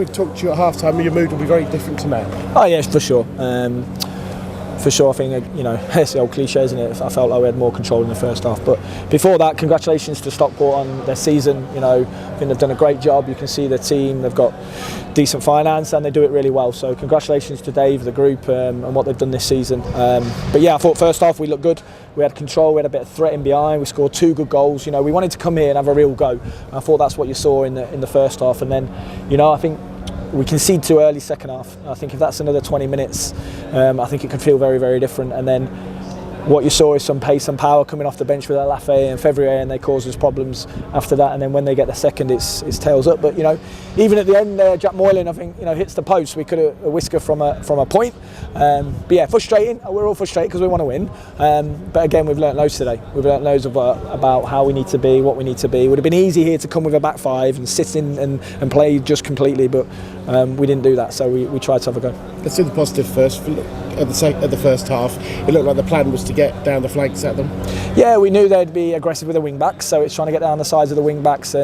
we'd talked to you at half-time, your mood will be very different to now. Oh yes, for sure. For sure, I think, it's the old cliche, isn't it? I felt like we had more control in the first half. But before that, congratulations to Stockport on their season. I think they've done a great job. You can see the team, they've got decent finance and they do it really well. So congratulations to Dave, the group, and what they've done this season. But yeah, I thought first half we looked good. We had control, we had a bit of threat in behind, we scored 2 good goals. We wanted to come here and have a real go. And I thought that's what you saw in the first half. And then, I think we conceded too early second half. I think if that's another 20 minutes, I think it could feel very, very different. And then what you saw is some pace and power coming off the bench with Alafe and Fevrier, and they caused us problems after that. And then when they get the second, it's tails up. But even at the end there, Jack Moylan, I think hits the post. We could have a whisker from a point. But yeah, frustrating. We're all frustrated because we want to win. But again, we've learnt loads today. We've learnt loads about how we need to be, what we need to be. It would have been easy here to come with a back five and sit in and play just completely, but we didn't do that. So we tried to have a go. Let's do the positive first. At the first half, it looked like the plan was to get down the flanks at them. Yeah, we knew they'd be aggressive with the wing backs, so it's trying to get down the sides of the wing backs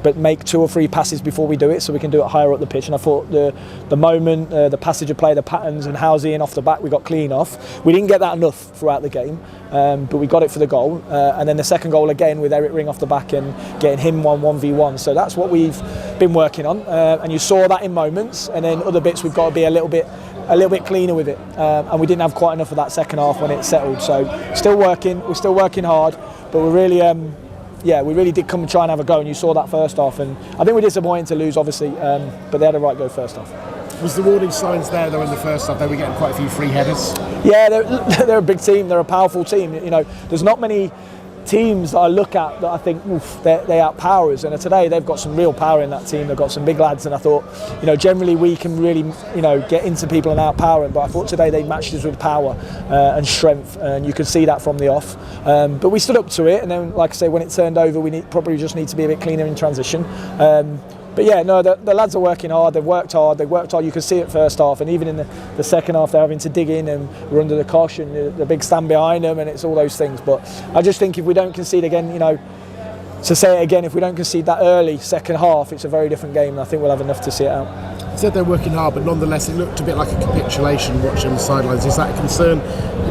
but make 2 or 3 passes before we do it, so we can do it higher up the pitch. And I thought the moment, the passage of play, the patterns, and Housey in off the back, we got clean off. We didn't get that enough throughout the game, but we got it for the goal. And then the second goal again with Eric Ring off the back and getting him 1v1. So that's what we've been working on, and you saw that in moments. And then other bits we've got to be a little bit cleaner with it, and we didn't have quite enough of that second half when it settled. So we're still working hard, but we really did come and try and have a go, and you saw that first half. And I think we're disappointed to lose, obviously, but they had a right go first half. Was the warning signs there though in the first half? They were getting quite a few free headers. Yeah, they're a big team, they're a powerful team. There's not many teams that I look at that I think they outpower us, and today they've got some real power in that team. They've got some big lads, and I thought generally we can really get into people and outpower them, but I thought today they matched us with power and strength, and you could see that from the off. But we stood up to it, and then like I say, when it turned over, we probably just need to be a bit cleaner in transition. But yeah, no, the lads are working hard. They've worked hard. You could see it first half, and even in the second half, they're having to dig in, and we're under the cosh, and the big stand behind them, and it's all those things. But I just think if we don't concede again, to say it again, if we don't concede that early second half, it's a very different game, and I think we'll have enough to see it out. You said they're working hard, but nonetheless, it looked a bit like a capitulation watching the sidelines. Is that a concern?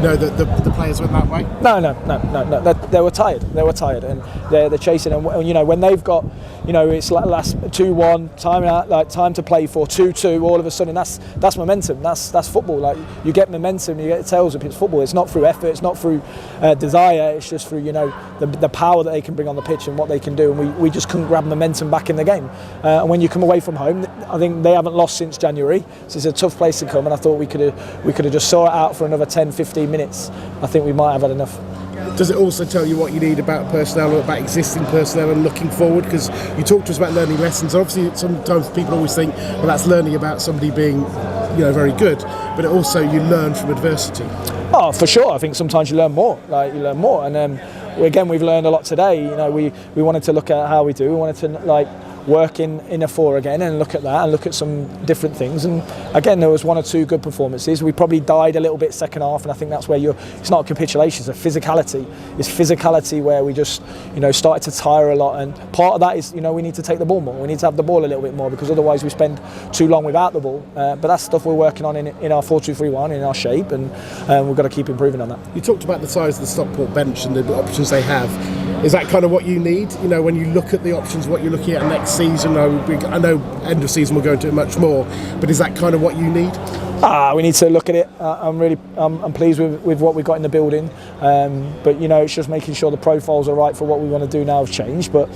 That the players went that way? No. They were tired, and they're chasing. And when they've got, it's like last 2-1 time to play for 2-2. All of a sudden, that's momentum. That's football. Like you get momentum, you get tails up. It's football. It's not through effort. It's not through desire. It's just through the power that they can bring on the pitch and what they can do. And we just couldn't grab momentum back in the game. And when you come away from home, I think they haven't lost since January, so it's a tough place to come, and I thought we could have just saw it out for another 10-15 minutes. I think we might have had enough. Does it also tell you what you need about personnel or about existing personnel and looking forward? Because you talked to us about learning lessons. Obviously, sometimes people always think, well, that's learning about somebody being, very good, but also you learn from adversity. Oh, for sure. I think sometimes you learn more. And again, we've learned a lot today. We wanted to look at how we do. We wanted to work in a 4 again and look at that and look at some different things. And again, there was 1 or 2 good performances. We probably died a little bit second half, and I think that's where it's not a capitulation, it's a physicality. It's physicality where we just started to tire a lot, and part of that is we need to take the ball more. We need to have the ball a little bit more, because otherwise we spend too long without the ball. But that's stuff we're working on in our 4-2-3-1, in our shape, and we've got to keep improving on that. You talked about the size of the Stockport bench and the options they have. Is that kind of what you need? When you look at the options, what you're looking at next season? I know end of season we'll go into it much more, but is that kind of what you need? We need to look at it. I'm pleased with what we've got in the building, but it's just making sure the profiles are right for what we want to do now. Have changed, but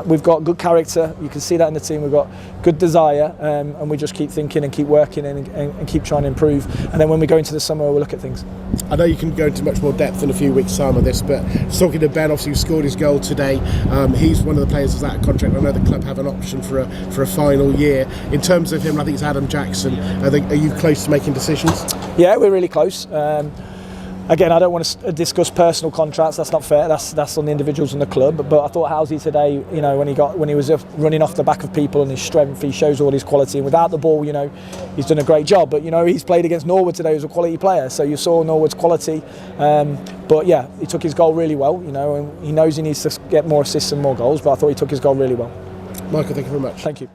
we've got good character. You can see that in the team. We've got good desire, and we just keep thinking and keep working and keep trying to improve. And then when we go into the summer, we'll look at things. I know you can go into much more depth in a few weeks' time of this, but talking to Ben, obviously, who scored his goal today, he's one of the players who's out of contract. I know the club have an option for a final year. In terms of him, I think it's Adam Jackson. Are you close to making decisions? Yeah, we're really close. Again, I don't want to discuss personal contracts. That's not fair. That's on the individuals in the club. But I thought Housey today, when he was running off the back of people and his strength, he shows all his quality. And without the ball, he's done a great job. But he's played against Norwood today, who's a quality player. So you saw Norwood's quality. But yeah, he took his goal really well. And he knows he needs to get more assists and more goals. But I thought he took his goal really well. Michael, thank you very much. Thank you.